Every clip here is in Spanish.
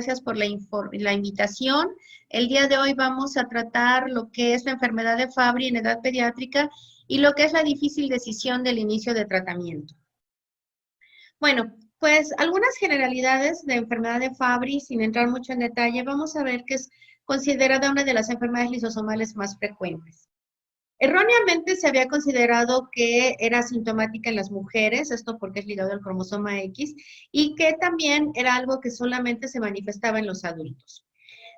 gracias por la invitación. El día de hoy vamos a tratar lo que es la enfermedad de Fabry en edad pediátrica y lo que es la difícil decisión del inicio de tratamiento. Bueno, pues algunas generalidades de enfermedad de Fabry, sin entrar mucho en detalle, vamos a ver que es considerada una de las enfermedades lisosomales más frecuentes. Erróneamente se había considerado que era sintomática en las mujeres, esto porque es ligado al cromosoma X, y que también era algo que solamente se manifestaba en los adultos.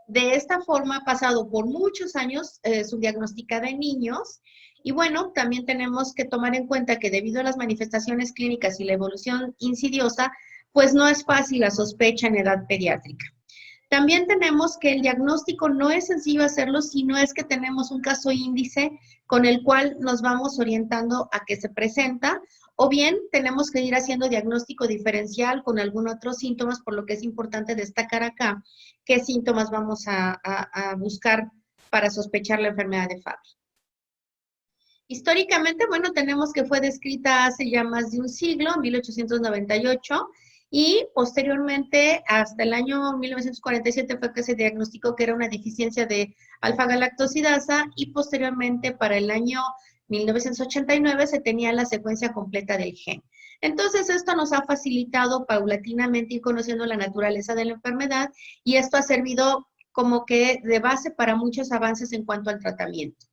De esta forma ha pasado por muchos años subdiagnosticada en niños, y bueno, también tenemos que tomar en cuenta que debido a las manifestaciones clínicas y la evolución insidiosa, pues no es fácil la sospecha en edad pediátrica. También tenemos que el diagnóstico no es sencillo hacerlo, sino es que tenemos un caso índice con el cual nos vamos orientando a qué se presenta, o bien tenemos que ir haciendo diagnóstico diferencial con algún otro síntomas, por lo que es importante destacar acá qué síntomas vamos a buscar para sospechar la enfermedad de Fabry. Históricamente, bueno, tenemos que fue descrita hace ya más de un siglo, 1898, y posteriormente, hasta el año 1947, fue que se diagnosticó que era una deficiencia de alfa-galactosidasa, y posteriormente, para el año 1989, se tenía la secuencia completa del gen. Entonces, esto nos ha facilitado paulatinamente ir conociendo la naturaleza de la enfermedad, y esto ha servido como que de base para muchos avances en cuanto al tratamiento.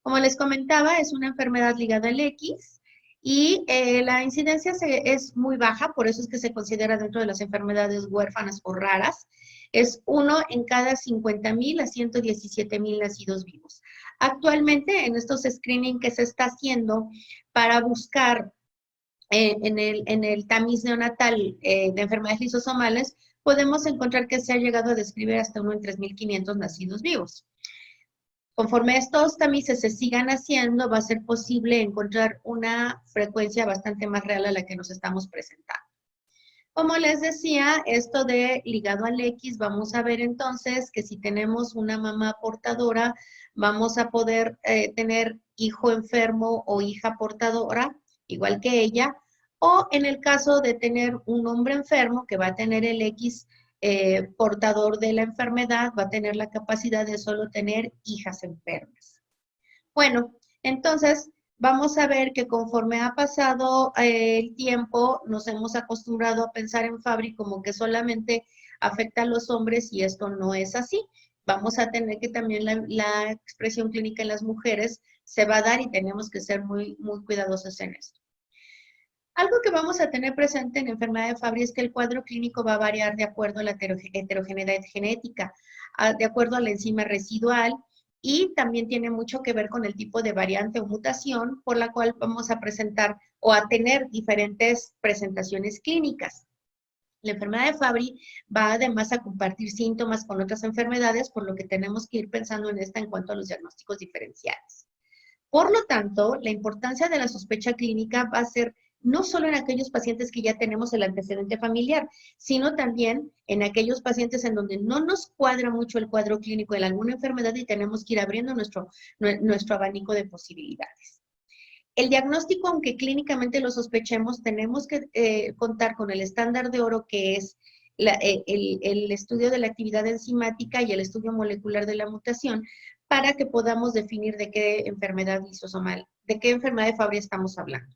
Como les comentaba, es una enfermedad ligada al X y la incidencia es muy baja, por eso es que se considera dentro de las enfermedades huérfanas o raras. Es 1 en cada 50,000 a 117,000 nacidos vivos. Actualmente, en estos screening que se está haciendo para buscar en el tamiz neonatal de enfermedades lisosomales, podemos encontrar que se ha llegado a describir hasta 1 en 3,500 nacidos vivos. Conforme estos tamices se sigan haciendo, va a ser posible encontrar una frecuencia bastante más real a la que nos estamos presentando. Como les decía, esto de ligado al X, vamos a ver entonces que si tenemos una mamá portadora, vamos a poder tener hijo enfermo o hija portadora, igual que ella, o en el caso de tener un hombre enfermo que va a tener el X portador de la enfermedad, va a tener la capacidad de solo tener hijas enfermas. Bueno, entonces vamos a ver que conforme ha pasado el tiempo, nos hemos acostumbrado a pensar en Fabry como que solamente afecta a los hombres y esto no es así. Vamos a tener que también la expresión clínica en las mujeres se va a dar y tenemos que ser muy, muy cuidadosos en esto. Algo que vamos a tener presente en la enfermedad de Fabry es que el cuadro clínico va a variar de acuerdo a la heterogeneidad genética, de acuerdo a la enzima residual, y también tiene mucho que ver con el tipo de variante o mutación por la cual vamos a presentar o a tener diferentes presentaciones clínicas. La enfermedad de Fabry va además a compartir síntomas con otras enfermedades, por lo que tenemos que ir pensando en esta en cuanto a los diagnósticos diferenciales. Por lo tanto, la importancia de la sospecha clínica va a ser no solo en aquellos pacientes que ya tenemos el antecedente familiar, sino también en aquellos pacientes en donde no nos cuadra mucho el cuadro clínico de alguna enfermedad y tenemos que ir abriendo nuestro abanico de posibilidades. El diagnóstico, aunque clínicamente lo sospechemos, tenemos que contar con el estándar de oro que es el estudio de la actividad enzimática y el estudio molecular de la mutación para que podamos definir de qué enfermedad lisosomal, de qué enfermedad de Fabry estamos hablando.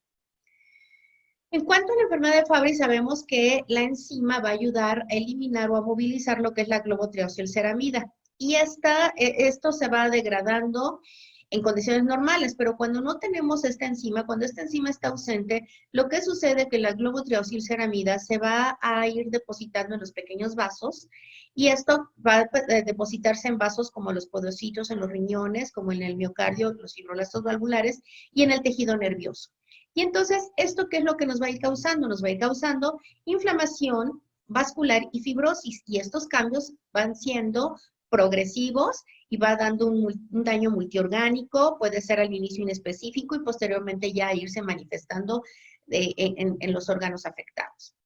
En cuanto a la enfermedad de Fabry, sabemos que la enzima va a ayudar a eliminar o a movilizar lo que es la globotriaosilceramida. Y esto se va degradando en condiciones normales, pero cuando no tenemos esta enzima, cuando esta enzima está ausente, lo que sucede es que la globotriaosilceramida se va a ir depositando en los pequeños vasos y esto va a depositarse en vasos como los podocitos, en los riñones, como en el miocardio, los fibroblastos valvulares y en el tejido nervioso. Y entonces, ¿esto qué es lo que nos va a ir causando? Nos va a ir causando inflamación vascular y fibrosis, y estos cambios van siendo progresivos y va dando un daño multiorgánico, puede ser al inicio inespecífico y posteriormente ya irse manifestando en los órganos afectados.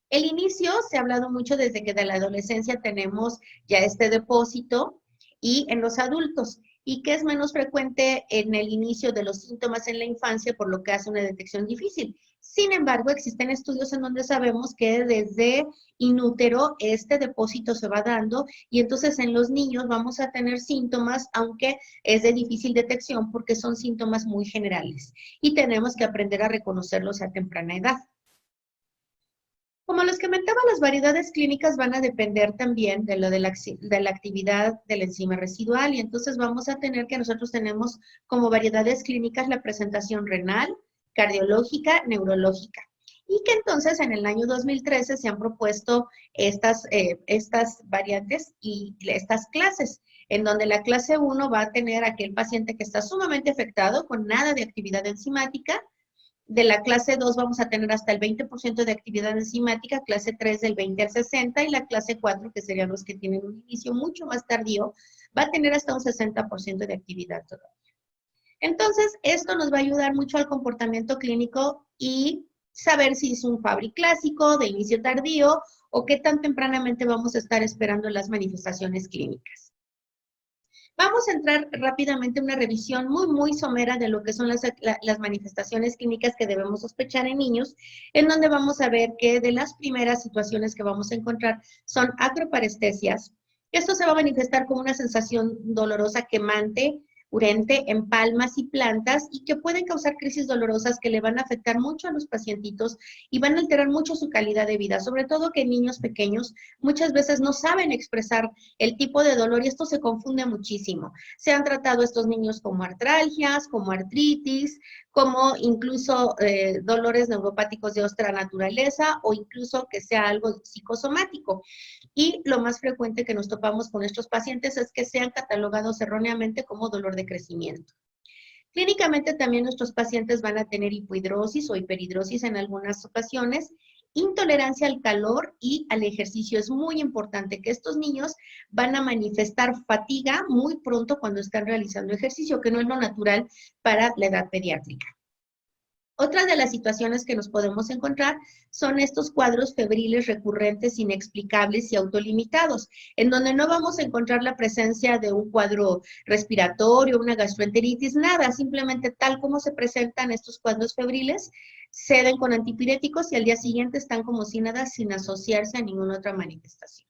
El inicio se ha hablado mucho desde que de la adolescencia tenemos ya este depósito y en los adultos, y que es menos frecuente en el inicio de los síntomas en la infancia, por lo que hace una detección difícil. Sin embargo, existen estudios en donde sabemos que desde inútero este depósito se va dando y entonces en los niños vamos a tener síntomas, aunque es de difícil detección porque son síntomas muy generales y tenemos que aprender a reconocerlos a temprana edad. Como les comentaba, las variedades clínicas van a depender también de lo de la actividad de la enzima residual y entonces vamos a tener que nosotros tenemos como variedades clínicas la presentación renal, cardiológica, neurológica. Y que entonces en el año 2013 se han propuesto estas variantes y estas clases, en donde la clase 1 va a tener aquel paciente que está sumamente afectado con nada de actividad enzimática. De la clase 2 vamos a tener hasta el 20% de actividad enzimática, clase 3 del 20 al 60 y la clase 4, que serían los que tienen un inicio mucho más tardío, va a tener hasta un 60% de actividad todavía. Entonces, esto nos va a ayudar mucho al comportamiento clínico y saber si es un Fabry clásico, de inicio tardío, o qué tan tempranamente vamos a estar esperando las manifestaciones clínicas. Vamos a entrar rápidamente en una revisión muy somera de lo que son las manifestaciones clínicas que debemos sospechar en niños, en donde vamos a ver que de las primeras situaciones que vamos a encontrar son acroparestesias. Esto se va a manifestar como una sensación dolorosa quemante, urente en palmas y plantas y que pueden causar crisis dolorosas que le van a afectar mucho a los pacientitos y van a alterar mucho su calidad de vida, sobre todo que niños pequeños muchas veces no saben expresar el tipo de dolor y esto se confunde muchísimo. Se han tratado estos niños como artralgias, como artritis, como incluso dolores neuropáticos de otra naturaleza o incluso que sea algo psicosomático. Y lo más frecuente que nos topamos con estos pacientes es que sean catalogados erróneamente como dolor de crecimiento. Clínicamente también nuestros pacientes van a tener hipohidrosis o hiperhidrosis en algunas ocasiones, intolerancia al calor y al ejercicio. Es muy importante que estos niños van a manifestar fatiga muy pronto cuando están realizando ejercicio, que no es lo natural para la edad pediátrica. Otra de las situaciones que nos podemos encontrar son estos cuadros febriles recurrentes, inexplicables y autolimitados, en donde no vamos a encontrar la presencia de un cuadro respiratorio, una gastroenteritis, nada, simplemente tal como se presentan estos cuadros febriles, ceden con antipiréticos y al día siguiente están como si nada, sin asociarse a ninguna otra manifestación.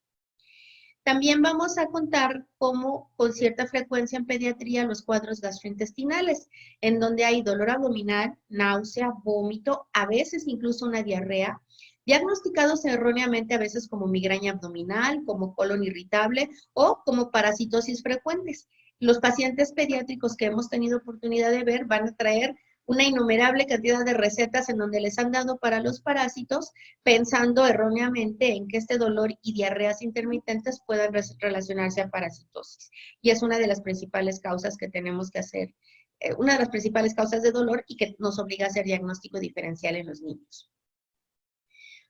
También vamos a contar cómo con cierta frecuencia en pediatría los cuadros gastrointestinales, en donde hay dolor abdominal, náusea, vómito, a veces incluso una diarrea, diagnosticados erróneamente a veces como migraña abdominal, como colon irritable o como parasitosis frecuentes. Los pacientes pediátricos que hemos tenido oportunidad de ver van a traer una innumerable cantidad de recetas en donde les han dado para los parásitos, pensando erróneamente en que este dolor y diarreas intermitentes puedan relacionarse a parasitosis. Y es una de las principales causas que tenemos que hacer, una de las principales causas de dolor y que nos obliga a hacer diagnóstico diferencial en los niños.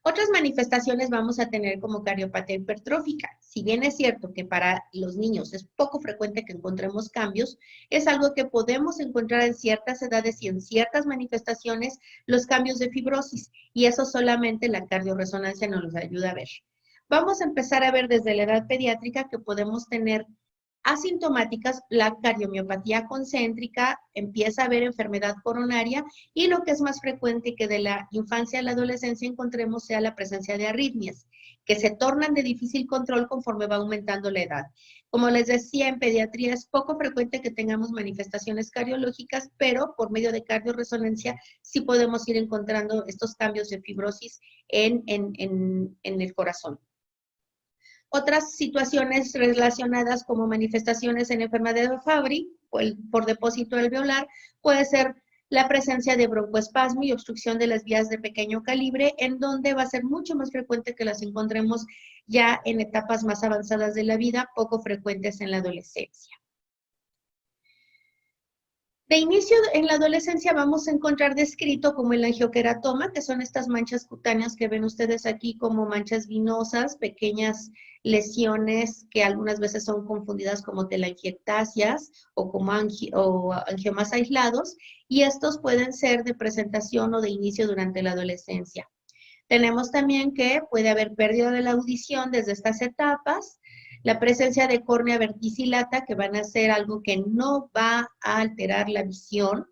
Otras manifestaciones vamos a tener como cardiopatía hipertrófica. Si bien es cierto que para los niños es poco frecuente que encontremos cambios, es algo que podemos encontrar en ciertas edades y en ciertas manifestaciones los cambios de fibrosis, y eso solamente la cardioresonancia nos los ayuda a ver. Vamos a empezar a ver desde la edad pediátrica que podemos tener asintomáticas, la cardiomiopatía concéntrica, empieza a haber enfermedad coronaria y lo que es más frecuente que de la infancia a la adolescencia encontremos sea la presencia de arritmias, que se tornan de difícil control conforme va aumentando la edad. Como les decía, en pediatría es poco frecuente que tengamos manifestaciones cardiológicas, pero por medio de cardioresonancia sí podemos ir encontrando estos cambios de fibrosis en el corazón. Otras situaciones relacionadas como manifestaciones en enfermedad de Fabry por depósito alveolar puede ser la presencia de broncoespasmo y obstrucción de las vías de pequeño calibre, en donde va a ser mucho más frecuente que las encontremos ya en etapas más avanzadas de la vida, poco frecuentes en la adolescencia. De inicio en la adolescencia vamos a encontrar descrito como el angioqueratoma, que son estas manchas cutáneas que ven ustedes aquí como manchas vinosas, pequeñas lesiones que algunas veces son confundidas como telangiectasias o como angiomas aislados, y estos pueden ser de presentación o de inicio durante la adolescencia. Tenemos también que puede haber pérdida de la audición desde estas etapas, la presencia de córnea verticillata, que van a ser algo que no va a alterar la visión,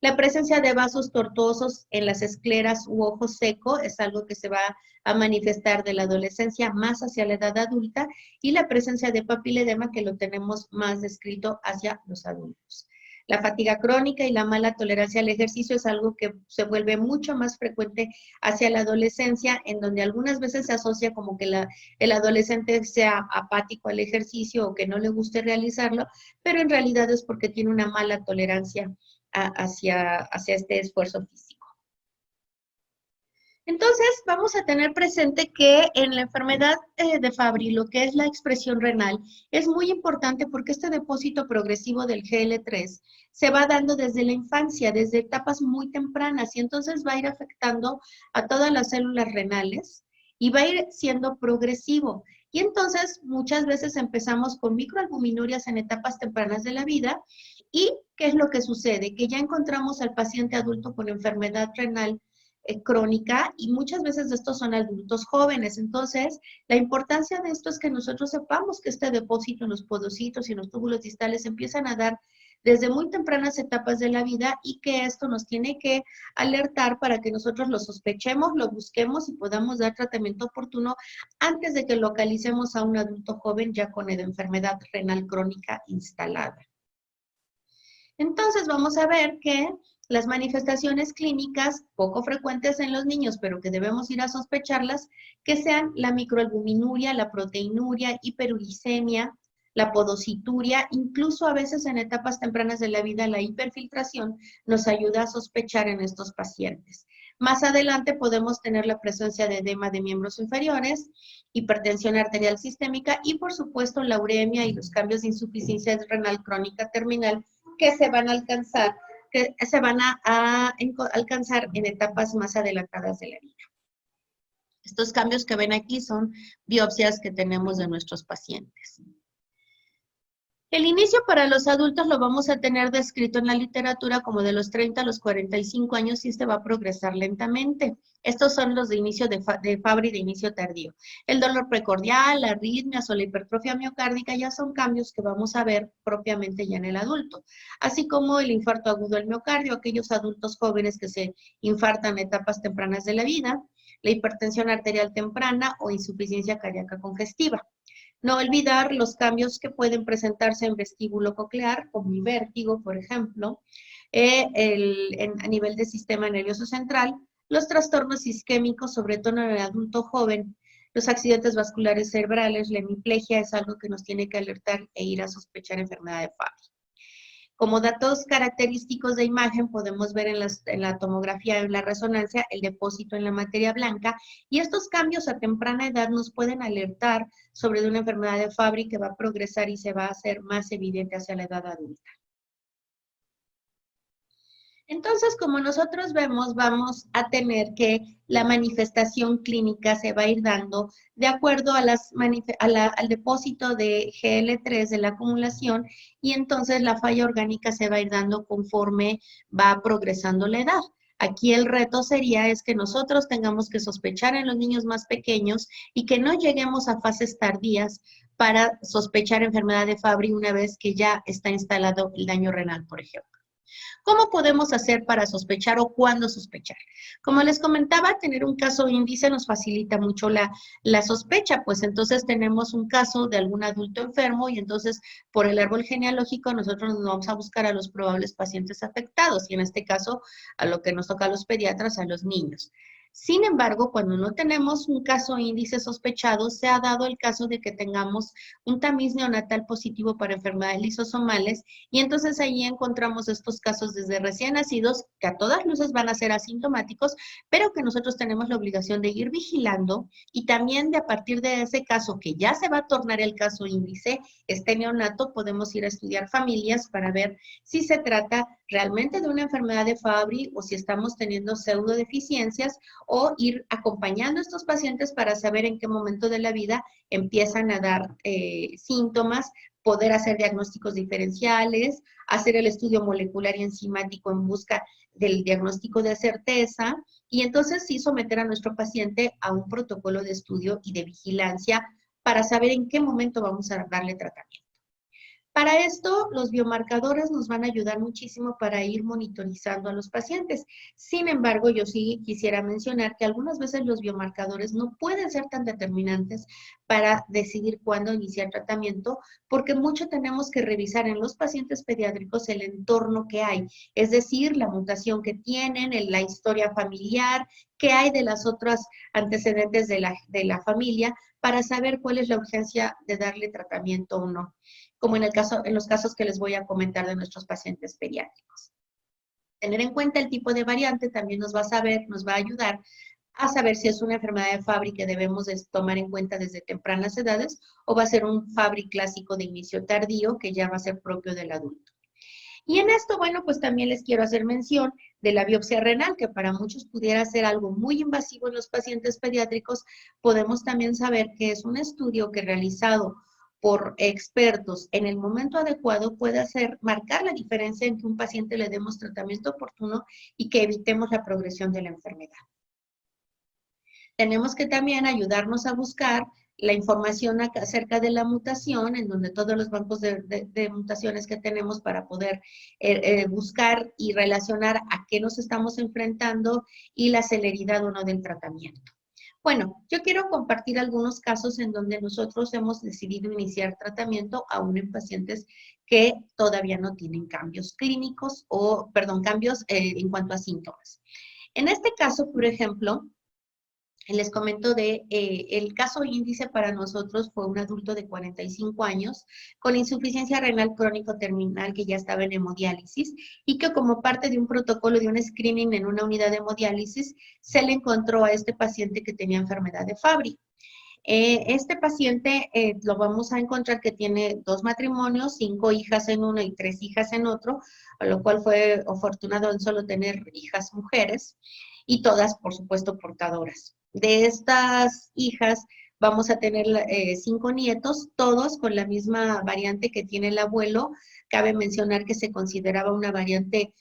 La presencia de vasos tortuosos en las escleras u ojo seco es algo que se va a manifestar de la adolescencia más hacia la edad adulta, y la presencia de papiledema, que lo tenemos más descrito hacia los adultos. La fatiga crónica y la mala tolerancia al ejercicio es algo que se vuelve mucho más frecuente hacia la adolescencia, en donde algunas veces se asocia como que el adolescente sea apático al ejercicio o que no le guste realizarlo, pero en realidad es porque tiene una mala tolerancia hacia este esfuerzo físico. Entonces, vamos a tener presente que en la enfermedad de Fabry, lo que es la expresión renal, es muy importante porque este depósito progresivo del GL3 se va dando desde la infancia, desde etapas muy tempranas, y entonces va a ir afectando a todas las células renales y va a ir siendo progresivo. Y entonces, muchas veces empezamos con microalbuminurias en etapas tempranas de la vida. ¿Y qué es lo que sucede? Que ya encontramos al paciente adulto con enfermedad renal crónica, y muchas veces estos son adultos jóvenes. Entonces, la importancia de esto es que nosotros sepamos que este depósito en los podocitos y en los túbulos distales empiezan a dar desde muy tempranas etapas de la vida, y que esto nos tiene que alertar para que nosotros lo sospechemos, lo busquemos y podamos dar tratamiento oportuno antes de que localicemos a un adulto joven ya con enfermedad renal crónica instalada. Entonces vamos a ver que las manifestaciones clínicas poco frecuentes en los niños, pero que debemos ir a sospecharlas, que sean la microalbuminuria, la proteinuria, hiperuricemia, la podocituria, incluso a veces en etapas tempranas de la vida la hiperfiltración nos ayuda a sospechar en estos pacientes. Más adelante podemos tener la presencia de edema de miembros inferiores, hipertensión arterial sistémica y por supuesto la uremia y los cambios de insuficiencia renal crónica terminal que se van a alcanzar, alcanzar en etapas más adelantadas de la vida. Estos cambios que ven aquí son biopsias que tenemos de nuestros pacientes. El inicio para los adultos lo vamos a tener descrito en la literatura como de los 30 a los 45 años, y este va a progresar lentamente. Estos son los de inicio de Fabry de inicio tardío. El dolor precordial, la arritmias o la hipertrofia miocárdica ya son cambios que vamos a ver propiamente ya en el adulto, así como el infarto agudo del miocardio, aquellos adultos jóvenes que se infartan en etapas tempranas de la vida, la hipertensión arterial temprana o insuficiencia cardíaca congestiva. No olvidar los cambios que pueden presentarse en vestíbulo coclear, como el vértigo, por ejemplo, a nivel del sistema nervioso central, los trastornos isquémicos, sobre todo en el adulto joven, los accidentes vasculares cerebrales, la hemiplegia es algo que nos tiene que alertar e ir a sospechar enfermedad de Fabry. Como datos característicos de imagen, podemos ver en la tomografía, en la resonancia, el depósito en la materia blanca, y estos cambios a temprana edad nos pueden alertar sobre una enfermedad de Fabry que va a progresar y se va a hacer más evidente hacia la edad adulta. Entonces, como nosotros vemos, vamos a tener que la manifestación clínica se va a ir dando de acuerdo a al depósito de GL3 de la acumulación, y entonces la falla orgánica se va a ir dando conforme va progresando la edad. Aquí el reto sería es que nosotros tengamos que sospechar en los niños más pequeños y que no lleguemos a fases tardías para sospechar enfermedad de Fabry una vez que ya está instalado el daño renal, por ejemplo. ¿Cómo podemos hacer para sospechar o cuándo sospechar? Como les comentaba, tener un caso índice nos facilita mucho la sospecha, pues entonces tenemos un caso de algún adulto enfermo y entonces por el árbol genealógico nosotros nos vamos a buscar a los probables pacientes afectados, y en este caso a lo que nos toca a los pediatras, a los niños. Sin embargo, cuando no tenemos un caso índice sospechado, se ha dado el caso de que tengamos un tamiz neonatal positivo para enfermedades lisosomales, y entonces ahí encontramos estos casos desde recién nacidos, que a todas luces van a ser asintomáticos, pero que nosotros tenemos la obligación de ir vigilando, y también de a partir de ese caso, que ya se va a tornar el caso índice, este neonato, podemos ir a estudiar familias para ver si se trata realmente de una enfermedad de Fabry o si estamos teniendo pseudodeficiencias, o ir acompañando a estos pacientes para saber en qué momento de la vida empiezan a dar síntomas, poder hacer diagnósticos diferenciales, hacer el estudio molecular y enzimático en busca del diagnóstico de certeza, y entonces sí someter a nuestro paciente a un protocolo de estudio y de vigilancia para saber en qué momento vamos a darle tratamiento. Para esto, los biomarcadores nos van a ayudar muchísimo para ir monitorizando a los pacientes. Sin embargo, yo sí quisiera mencionar que algunas veces los biomarcadores no pueden ser tan determinantes para decidir cuándo iniciar tratamiento, porque mucho tenemos que revisar en los pacientes pediátricos el entorno que hay, es decir, la mutación que tienen, la historia familiar, qué hay de las otras antecedentes de la familia, para saber cuál es la urgencia de darle tratamiento o no, como en los casos que les voy a comentar de nuestros pacientes pediátricos. Tener en cuenta el tipo de variante también nos va a ayudar a saber si es una enfermedad de Fabry que debemos de tomar en cuenta desde tempranas edades o va a ser un Fabry clásico de inicio tardío que ya va a ser propio del adulto. Y en esto, bueno, pues también les quiero hacer mención de la biopsia renal, que para muchos pudiera ser algo muy invasivo en los pacientes pediátricos. Podemos también saber que es un estudio que realizado por expertos en el momento adecuado puede marcar la diferencia en que un paciente le demos tratamiento oportuno y que evitemos la progresión de la enfermedad. Tenemos que también ayudarnos a buscar la información acerca de la mutación, en donde todos los bancos de mutaciones que tenemos para poder buscar y relacionar a qué nos estamos enfrentando y la celeridad o no del tratamiento. Bueno, yo quiero compartir algunos casos en donde nosotros hemos decidido iniciar tratamiento aún en pacientes que todavía no tienen cambios clínicos o, perdón, cambios en cuanto a síntomas. En este caso, por ejemplo, les comento el caso índice para nosotros fue un adulto de 45 años con insuficiencia renal crónico terminal que ya estaba en hemodiálisis y que como parte de un protocolo de un screening en una unidad de hemodiálisis se le encontró a este paciente que tenía enfermedad de Fabry. Este paciente lo vamos a encontrar que tiene 2 matrimonios, 5 hijas en uno y 3 hijas en otro, a lo cual fue afortunado en solo tener hijas mujeres y todas, por supuesto, portadoras. De estas hijas vamos a tener 5 nietos, todos con la misma variante que tiene el abuelo. Cabe mencionar que se consideraba una variante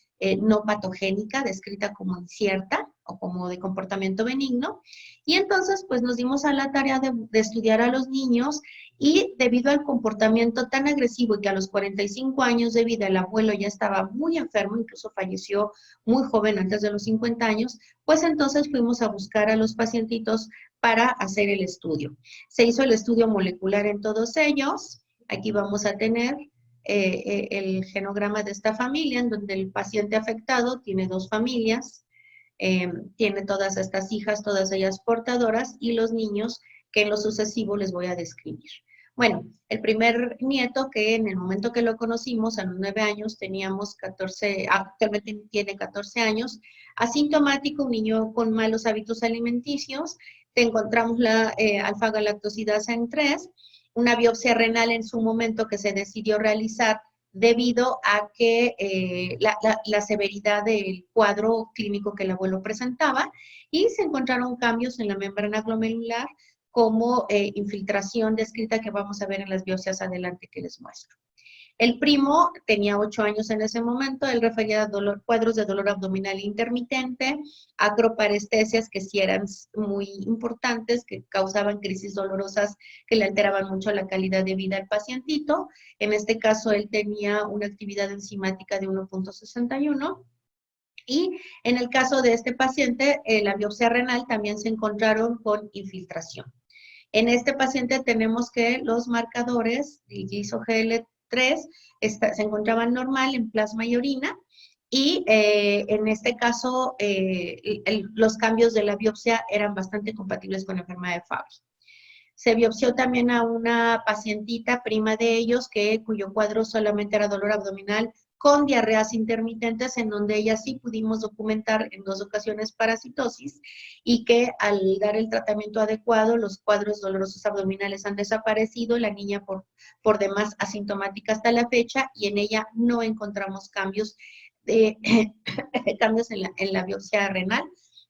no patogénica, descrita como incierta o como de comportamiento benigno. Y entonces, pues nos dimos a la tarea de estudiar a los niños y debido al comportamiento tan agresivo y que a los 45 años de vida el abuelo ya estaba muy enfermo, incluso falleció muy joven, antes de los 50 años, pues entonces fuimos a buscar a los pacientitos para hacer el estudio. Se hizo el estudio molecular en todos ellos. Aquí vamos a tener el genograma de esta familia, en donde el paciente afectado tiene 2 familias, tiene todas estas hijas, todas ellas portadoras, y los niños que en lo sucesivo les voy a describir. Bueno, el primer nieto que en el momento que lo conocimos, a los 9 años, teníamos 14, actualmente tiene 14 años, asintomático, un niño con malos hábitos alimenticios, te encontramos la alfa-galactosidasa en 3, una biopsia renal en su momento que se decidió realizar debido a que la severidad del cuadro clínico que el abuelo presentaba y se encontraron cambios en la membrana glomerular como infiltración descrita que vamos a ver en las biopsias adelante que les muestro. El primo tenía 8 años en ese momento, él refería a cuadros de dolor abdominal intermitente, acroparestesias que sí eran muy importantes, que causaban crisis dolorosas que le alteraban mucho la calidad de vida al pacientito. En este caso, él tenía una actividad enzimática de 1.61. Y en el caso de este paciente, la biopsia renal también se encontraron con infiltración. En este paciente tenemos que los marcadores, el GL3, se encontraban normal en plasma y orina, y en este caso los cambios de la biopsia eran bastante compatibles con la enfermedad de Fabry. Se biopsió también a una pacientita, prima de ellos, cuyo cuadro solamente era dolor abdominal con diarreas intermitentes, en donde ella sí pudimos documentar en 2 ocasiones parasitosis y que al dar el tratamiento adecuado, los cuadros dolorosos abdominales han desaparecido, la niña por demás asintomática hasta la fecha, y en ella no encontramos cambios, cambios en la biopsia renal,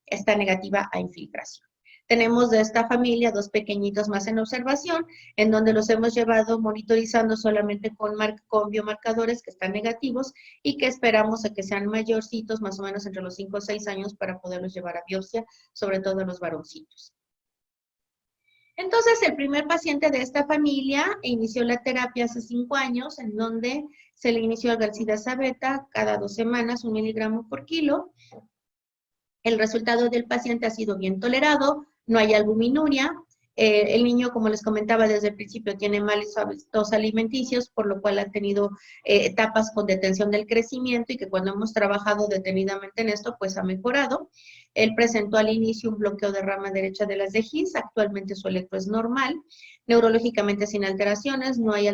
está negativa a infiltración. Tenemos de esta familia 2 pequeñitos más en observación, en donde los hemos llevado monitorizando solamente con biomarcadores que están negativos y que esperamos a que sean mayorcitos, más o menos entre los 5 o 6 años, para poderlos llevar a biopsia, sobre todo los varoncitos. Entonces, el primer paciente de esta familia inició la terapia hace 5 años, en donde se le inició algalcidasa beta cada 2 semanas, 1 miligramo por kilo. El resultado del paciente ha sido bien tolerado, no hay albuminuria. El niño, como les comentaba desde el principio, tiene malos hábitos alimenticios, por lo cual ha tenido etapas con detención del crecimiento y que cuando hemos trabajado detenidamente en esto, pues ha mejorado. Él presentó al inicio un bloqueo de rama derecha de las de His, actualmente su electro es normal, neurológicamente sin alteraciones, no hay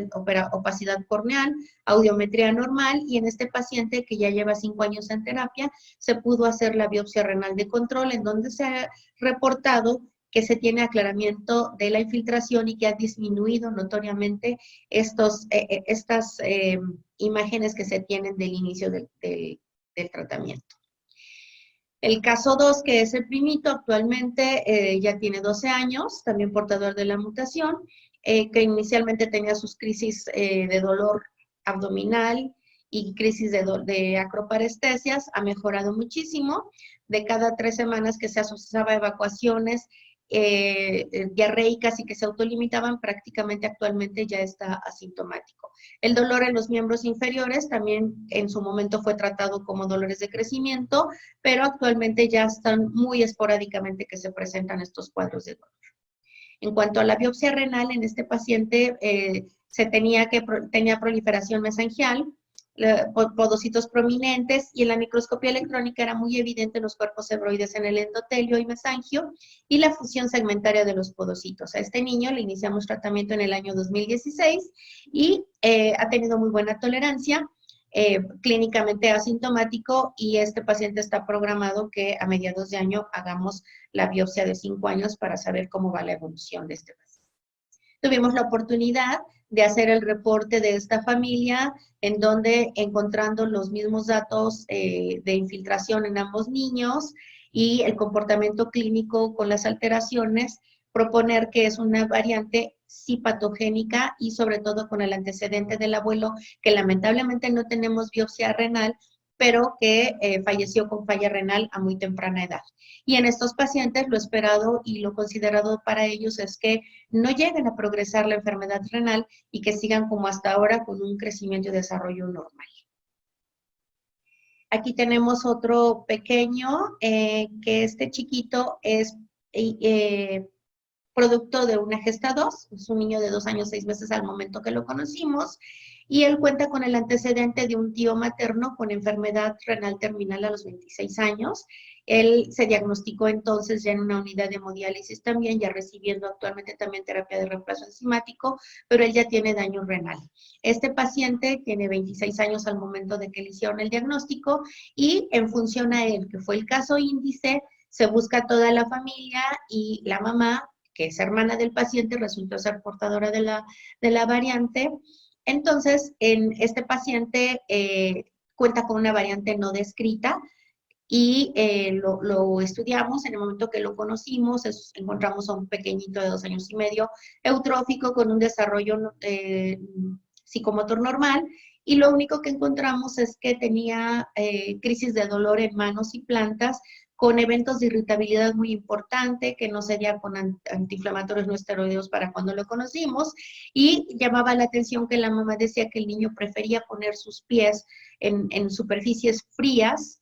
opacidad corneal, audiometría normal, y en este paciente que ya lleva 5 años en terapia, se pudo hacer la biopsia renal de control, en donde se ha reportado que se tiene aclaramiento de la infiltración y que ha disminuido notoriamente estas imágenes que se tienen del inicio del tratamiento. El caso 2, que es el primito, actualmente ya tiene 12 años, también portador de la mutación, que inicialmente tenía sus crisis de dolor abdominal y crisis de acroparestesias, ha mejorado muchísimo. De cada 3 semanas que se asociaba a evacuaciones diarreicas y que se autolimitaban, prácticamente actualmente ya está asintomático. El dolor en los miembros inferiores también en su momento fue tratado como dolores de crecimiento, pero actualmente ya están muy esporádicamente que se presentan estos cuadros de dolor. En cuanto a la biopsia renal, en este paciente tenía proliferación mesangial, podocitos prominentes, y en la microscopía electrónica era muy evidente los cuerpos hebroides en el endotelio y mesangio y la fusión segmentaria de los podocitos. A este niño le iniciamos tratamiento en el año 2016 y ha tenido muy buena tolerancia, clínicamente asintomático, y este paciente está programado que a mediados de año hagamos la biopsia de 5 años para saber cómo va la evolución de este paciente. Tuvimos la oportunidad de hacer el reporte de esta familia, en donde encontrando los mismos datos de infiltración en ambos niños y el comportamiento clínico con las alteraciones, proponer que es una variante sí patogénica y sobre todo con el antecedente del abuelo, que lamentablemente no tenemos biopsia renal, pero que falleció con falla renal a muy temprana edad. Y en estos pacientes lo esperado y lo considerado para ellos es que no lleguen a progresar la enfermedad renal y que sigan como hasta ahora con un crecimiento y desarrollo normal. Aquí tenemos otro pequeño, que este chiquito es producto de una gesta 2, es un niño de 2 años, 6 meses al momento que lo conocimos, y él cuenta con el antecedente de un tío materno con enfermedad renal terminal a los 26 años. Él se diagnosticó entonces ya en una unidad de hemodiálisis también, ya recibiendo actualmente también terapia de reemplazo enzimático, pero él ya tiene daño renal. Este paciente tiene 26 años al momento de que le hicieron el diagnóstico, y en función a él, que fue el caso índice, se busca toda la familia, y la mamá, que es hermana del paciente, resultó ser portadora de la variante. Entonces, en este paciente cuenta con una variante no descrita, y lo estudiamos. En el momento que lo conocimos, encontramos a un pequeñito de 2 años y medio, eutrófico, con un desarrollo psicomotor normal, y lo único que encontramos es que tenía crisis de dolor en manos y plantas, con eventos de irritabilidad muy importante, que no sería con antiinflamatorios no esteroideos para cuando lo conocimos, y llamaba la atención que la mamá decía que el niño prefería poner sus pies en superficies frías,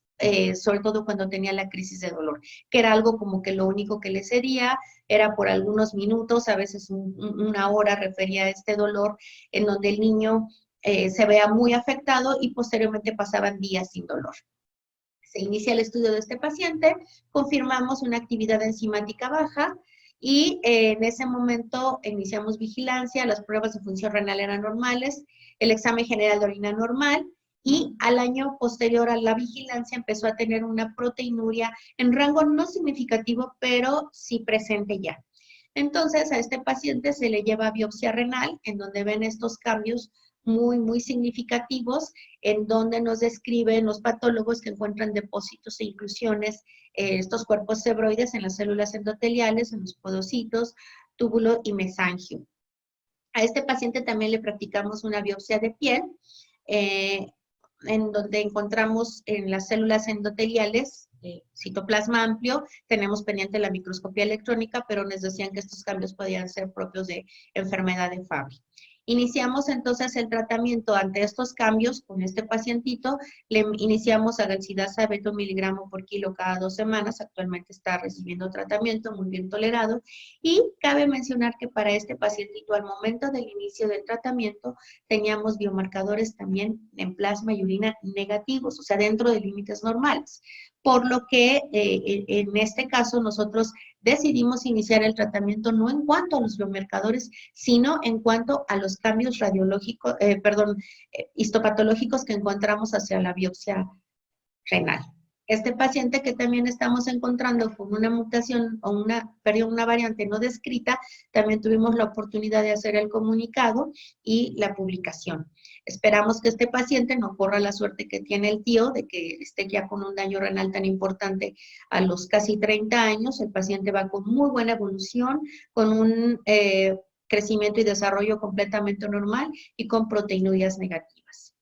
sobre todo cuando tenía la crisis de dolor, que era algo como que lo único que le cedía, era por algunos minutos, a veces una hora, refería a este dolor, en donde el niño se vea muy afectado y posteriormente pasaban días sin dolor. Se inicia el estudio de este paciente, confirmamos una actividad enzimática baja, y en ese momento iniciamos vigilancia, las pruebas de función renal eran normales, el examen general de orina normal, y al año posterior a la vigilancia empezó a tener una proteinuria en rango no significativo, pero sí presente ya. Entonces, a este paciente se le lleva biopsia renal, en donde ven estos cambios muy significativos, en donde nos describen los patólogos que encuentran depósitos e inclusiones, estos cuerpos hebroides en las células endoteliales, en los podocitos, túbulo y mesangio. A este paciente también le practicamos una biopsia de piel, en donde encontramos en las células endoteliales citoplasma amplio, tenemos pendiente la microscopía electrónica, pero nos decían que estos cambios podían ser propios de enfermedad de Fabry. Iniciamos entonces el tratamiento ante estos cambios con este pacientito. Le iniciamos agalsidasa beta 1 miligramo por kilo cada 2 semanas. Actualmente está recibiendo tratamiento, muy bien tolerado. Y cabe mencionar que para este pacientito, al momento del inicio del tratamiento, teníamos biomarcadores también en plasma y orina negativos, o sea, dentro de límites normales. Por lo que en este caso nosotros decidimos iniciar el tratamiento no en cuanto a los biomarcadores, sino en cuanto a los cambios radiológicos, histopatológicos que encontramos hacia la biopsia renal. Este paciente que también estamos encontrando con una mutación o una variante no descrita, también tuvimos la oportunidad de hacer el comunicado y la publicación. Esperamos que este paciente no corra la suerte que tiene el tío de que esté ya con un daño renal tan importante a los casi 30 años. El paciente va con muy buena evolución, con un crecimiento y desarrollo completamente normal y con proteinurías negativas.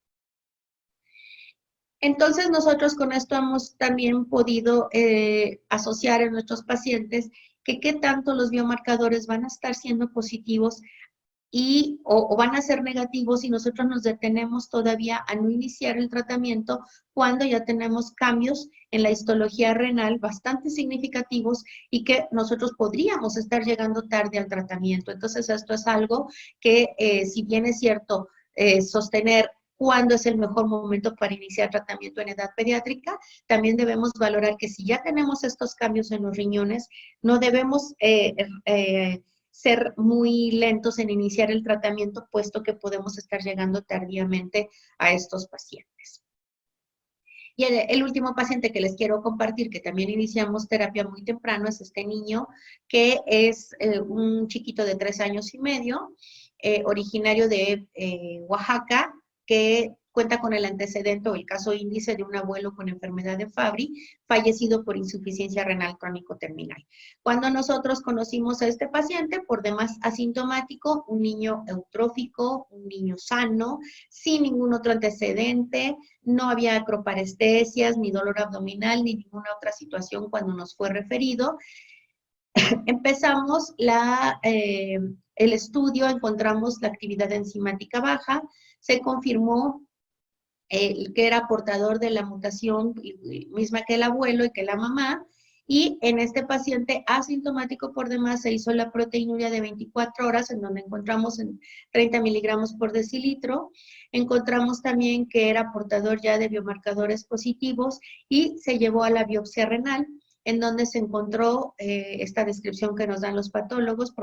Entonces, nosotros con esto hemos también podido asociar en nuestros pacientes que qué tanto los biomarcadores van a estar siendo positivos o van a ser negativos si nosotros nos detenemos todavía a no iniciar el tratamiento cuando ya tenemos cambios en la histología renal bastante significativos y que nosotros podríamos estar llegando tarde al tratamiento. Entonces, esto es algo que, si bien es cierto, sostener cuándo es el mejor momento para iniciar tratamiento en edad pediátrica, también debemos valorar que si ya tenemos estos cambios en los riñones, no debemos ser muy lentos en iniciar el tratamiento, puesto que podemos estar llegando tardíamente a estos pacientes. Y el último paciente que les quiero compartir, que también iniciamos terapia muy temprano, es este niño, que es un chiquito de 3 años y medio, originario de Oaxaca, que cuenta con el antecedente o el caso índice de un abuelo con enfermedad de Fabry, fallecido por insuficiencia renal crónico terminal. Cuando nosotros conocimos a este paciente, por demás asintomático, un niño eutrófico, un niño sano, sin ningún otro antecedente, no había acroparestesias, ni dolor abdominal, ni ninguna otra situación cuando nos fue referido. Empezamos el estudio, encontramos la actividad enzimática baja, se confirmó que era portador de la mutación misma que el abuelo y que la mamá, y en este paciente asintomático por demás se hizo la proteinuria de 24 horas, en donde encontramos en 30 miligramos por decilitro. Encontramos también que era portador ya de biomarcadores positivos y se llevó a la biopsia renal, en donde se encontró esta descripción que nos dan los patólogos: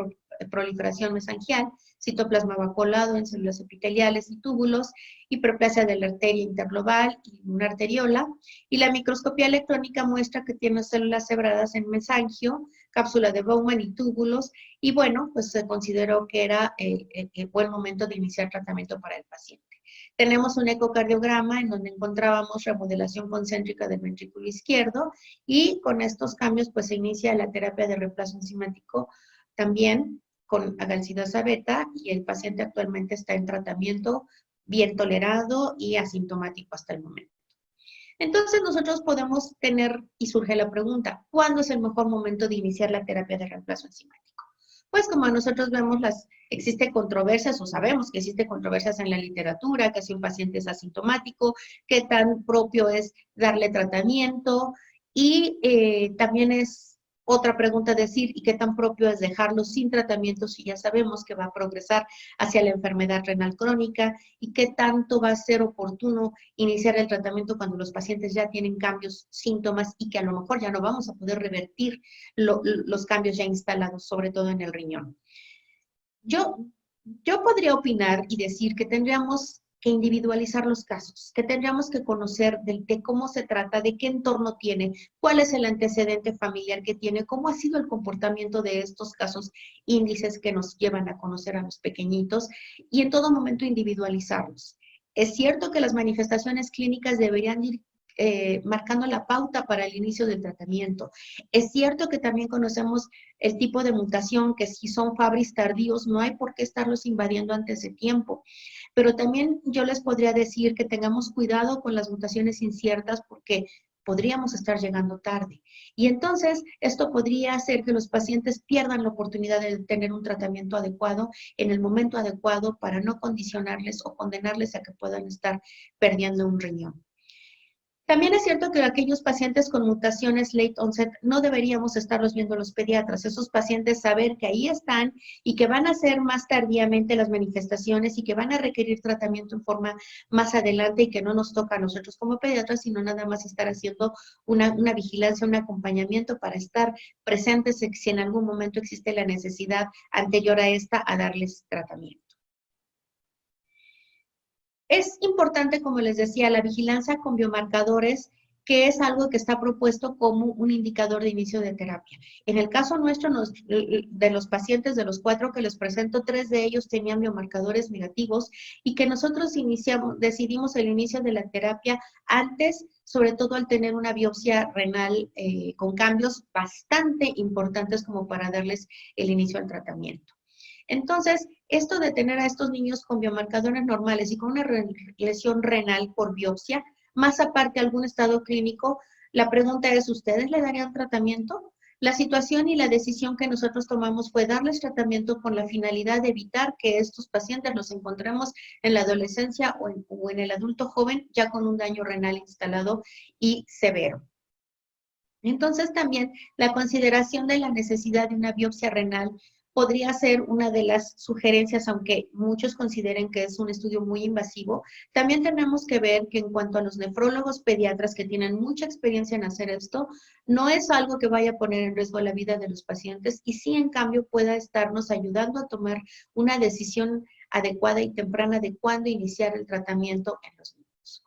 proliferación mesangial, citoplasma vacuolado en células epiteliales y túbulos, hiperplasia de la arteria interlobal y una arteriola, y la microscopía electrónica muestra que tiene células cebradas en mesangio, cápsula de Bowman y túbulos, y bueno, pues se consideró que era el buen momento de iniciar tratamiento para el paciente. Tenemos un ecocardiograma en donde encontrábamos remodelación concéntrica del ventrículo izquierdo, y con estos cambios pues se inicia la terapia de reemplazo enzimático también con agalsidasa beta, y el paciente actualmente está en tratamiento bien tolerado y asintomático hasta el momento. Entonces nosotros podemos tener, y surge la pregunta, ¿cuándo es el mejor momento de iniciar la terapia de reemplazo enzimático? Pues como nosotros vemos, existe controversias, o sabemos que existe controversias en la literatura, que si un paciente es asintomático, qué tan propio es darle tratamiento, y también es otra pregunta decir, ¿y qué tan propio es dejarlo sin tratamiento si ya sabemos que va a progresar hacia la enfermedad renal crónica? ¿Y qué tanto va a ser oportuno iniciar el tratamiento cuando los pacientes ya tienen cambios, síntomas, y que a lo mejor ya no vamos a poder revertir los cambios ya instalados, sobre todo en el riñón? Yo podría opinar y decir que tendríamos que individualizar los casos, que tendríamos que conocer de cómo se trata, de qué entorno tiene, cuál es el antecedente familiar que tiene, cómo ha sido el comportamiento de estos casos índices que nos llevan a conocer a los pequeñitos, y en todo momento individualizarlos. Es cierto que las manifestaciones clínicas deberían ir marcando la pauta para el inicio del tratamiento. Es cierto que también conocemos el tipo de mutación, que si son Fabry tardíos, no hay por qué estarlos invadiendo antes de tiempo. Pero también yo les podría decir que tengamos cuidado con las mutaciones inciertas, porque podríamos estar llegando tarde. Y entonces esto podría hacer que los pacientes pierdan la oportunidad de tener un tratamiento adecuado en el momento adecuado para no condicionarles o condenarles a que puedan estar perdiendo un riñón. También es cierto que aquellos pacientes con mutaciones late onset no deberíamos estarlos viendo los pediatras. Esos pacientes saber que ahí están y que van a hacer más tardíamente las manifestaciones y que van a requerir tratamiento en forma más adelante y que no nos toca a nosotros como pediatras, sino nada más estar haciendo una vigilancia, un acompañamiento para estar presentes si en algún momento existe la necesidad anterior a esta a darles tratamiento. Es importante, como les decía, la vigilancia con biomarcadores, que es algo que está propuesto como un indicador de inicio de terapia. En el caso nuestro, de los pacientes, de los 4 que les presento, 3 de ellos tenían biomarcadores negativos y que nosotros decidimos el inicio de la terapia antes, sobre todo al tener una biopsia renal con cambios bastante importantes como para darles el inicio al tratamiento. Entonces, esto de tener a estos niños con biomarcadores normales y con una lesión renal por biopsia, más aparte algún estado clínico, la pregunta es, ¿ustedes le darían tratamiento? La situación y la decisión que nosotros tomamos fue darles tratamiento con la finalidad de evitar que estos pacientes los encontremos en la adolescencia o en el adulto joven ya con un daño renal instalado y severo. Entonces también la consideración de la necesidad de una biopsia renal podría ser una de las sugerencias, aunque muchos consideren que es un estudio muy invasivo. También tenemos que ver que en cuanto a los nefrólogos pediatras que tienen mucha experiencia en hacer esto, no es algo que vaya a poner en riesgo la vida de los pacientes y sí, en cambio, pueda estarnos ayudando a tomar una decisión adecuada y temprana de cuándo iniciar el tratamiento en los niños.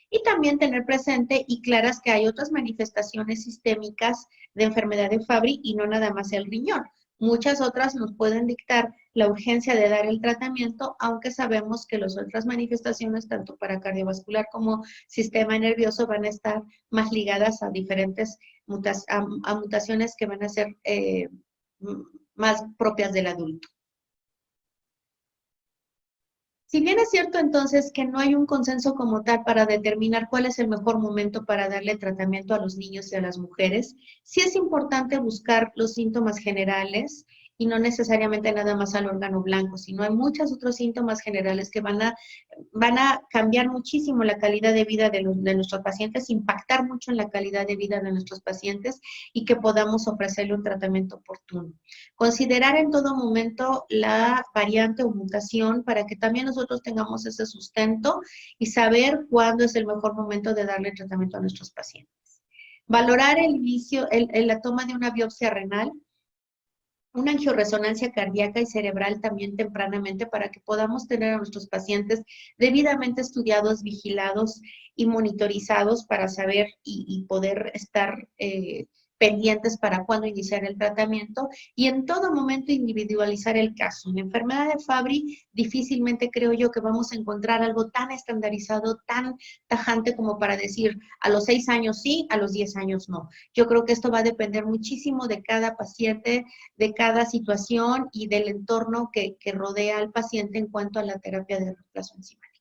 Y también tener presente y claras que hay otras manifestaciones sistémicas de enfermedad de Fabry y no nada más el riñón. Muchas otras nos pueden dictar la urgencia de dar el tratamiento, aunque sabemos que las otras manifestaciones, tanto para cardiovascular como sistema nervioso, van a estar más ligadas a diferentes mutaciones que van a ser más propias del adulto. Si bien es cierto entonces que no hay un consenso como tal para determinar cuál es el mejor momento para darle tratamiento a los niños y a las mujeres, sí es importante buscar los síntomas generales y no necesariamente nada más al órgano blanco, sino hay muchos otros síntomas generales que van a cambiar muchísimo la calidad de vida de nuestros pacientes, impactar mucho en la calidad de vida de nuestros pacientes y que podamos ofrecerle un tratamiento oportuno. Considerar en todo momento la variante o mutación para que también nosotros tengamos ese sustento y saber cuándo es el mejor momento de darle tratamiento a nuestros pacientes. Valorar el inicio, la toma de una biopsia renal, una angioresonancia cardíaca y cerebral también tempranamente para que podamos tener a nuestros pacientes debidamente estudiados, vigilados y monitorizados para saber y poder estar pendientes para cuándo iniciar el tratamiento y en todo momento individualizar el caso. En la enfermedad de Fabry difícilmente creo yo que vamos a encontrar algo tan estandarizado, tan tajante como para decir a los 6 años sí, a los 10 años no. Yo creo que esto va a depender muchísimo de cada paciente, de cada situación y del entorno que rodea al paciente en cuanto a la terapia de reemplazo enzimático.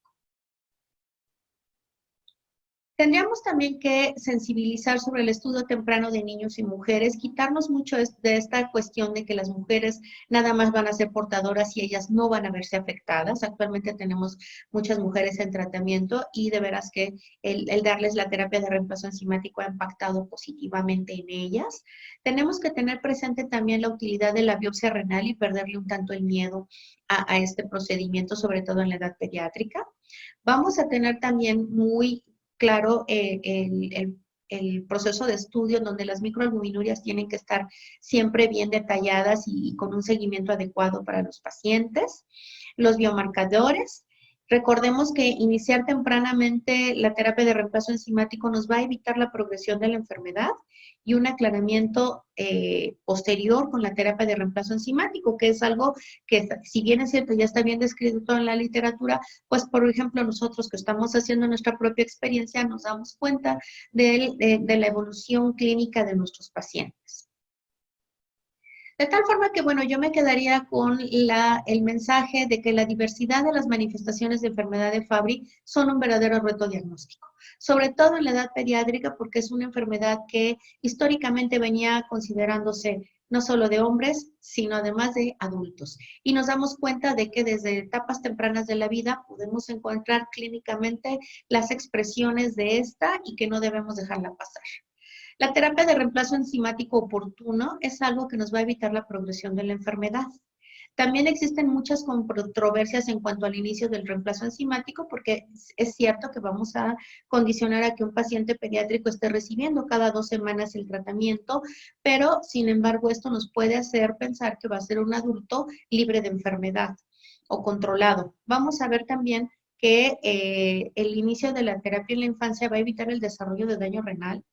Tendríamos también que sensibilizar sobre el estudio temprano de niños y mujeres, quitarnos mucho de esta cuestión de que las mujeres nada más van a ser portadoras y ellas no van a verse afectadas. Actualmente tenemos muchas mujeres en tratamiento y de veras que el darles la terapia de reemplazo enzimático ha impactado positivamente en ellas. Tenemos que tener presente también la utilidad de la biopsia renal y perderle un tanto el miedo a este procedimiento, sobre todo en la edad pediátrica. Vamos a tener también muy claro el proceso de estudio en donde las microalbuminurias tienen que estar siempre bien detalladas y con un seguimiento adecuado para los pacientes. Los biomarcadores. Recordemos que iniciar tempranamente la terapia de reemplazo enzimático nos va a evitar la progresión de la enfermedad y un aclaramiento posterior con la terapia de reemplazo enzimático, que es algo que, si bien es cierto, ya está bien descrito en la literatura, pues, por ejemplo, nosotros que estamos haciendo nuestra propia experiencia, nos damos cuenta de la evolución clínica de nuestros pacientes. De tal forma que, bueno, yo me quedaría con el mensaje de que la diversidad de las manifestaciones de enfermedad de Fabry son un verdadero reto diagnóstico, sobre todo en la edad pediátrica, porque es una enfermedad que históricamente venía considerándose no solo de hombres, sino además de adultos. Y nos damos cuenta de que desde etapas tempranas de la vida podemos encontrar clínicamente las expresiones de esta y que no debemos dejarla pasar. La terapia de reemplazo enzimático oportuno es algo que nos va a evitar la progresión de la enfermedad. También existen muchas controversias en cuanto al inicio del reemplazo enzimático, porque es cierto que vamos a condicionar a que un paciente pediátrico esté recibiendo cada 2 semanas el tratamiento, pero sin embargo esto nos puede hacer pensar que va a ser un adulto libre de enfermedad o controlado. Vamos a ver también que el inicio de la terapia en la infancia va a evitar el desarrollo de daño renal,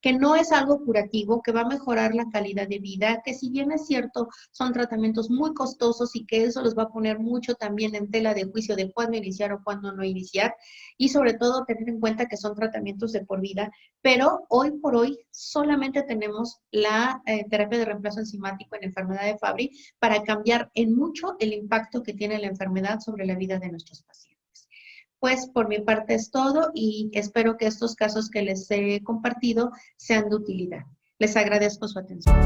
que no es algo curativo, que va a mejorar la calidad de vida, que si bien es cierto, son tratamientos muy costosos y que eso los va a poner mucho también en tela de juicio de cuándo iniciar o cuándo no iniciar, y sobre todo tener en cuenta que son tratamientos de por vida, pero hoy por hoy solamente tenemos la terapia de reemplazo enzimático en enfermedad de Fabry para cambiar en mucho el impacto que tiene la enfermedad sobre la vida de nuestros pacientes. Pues por mi parte es todo y espero que estos casos que les he compartido sean de utilidad. Les agradezco su atención.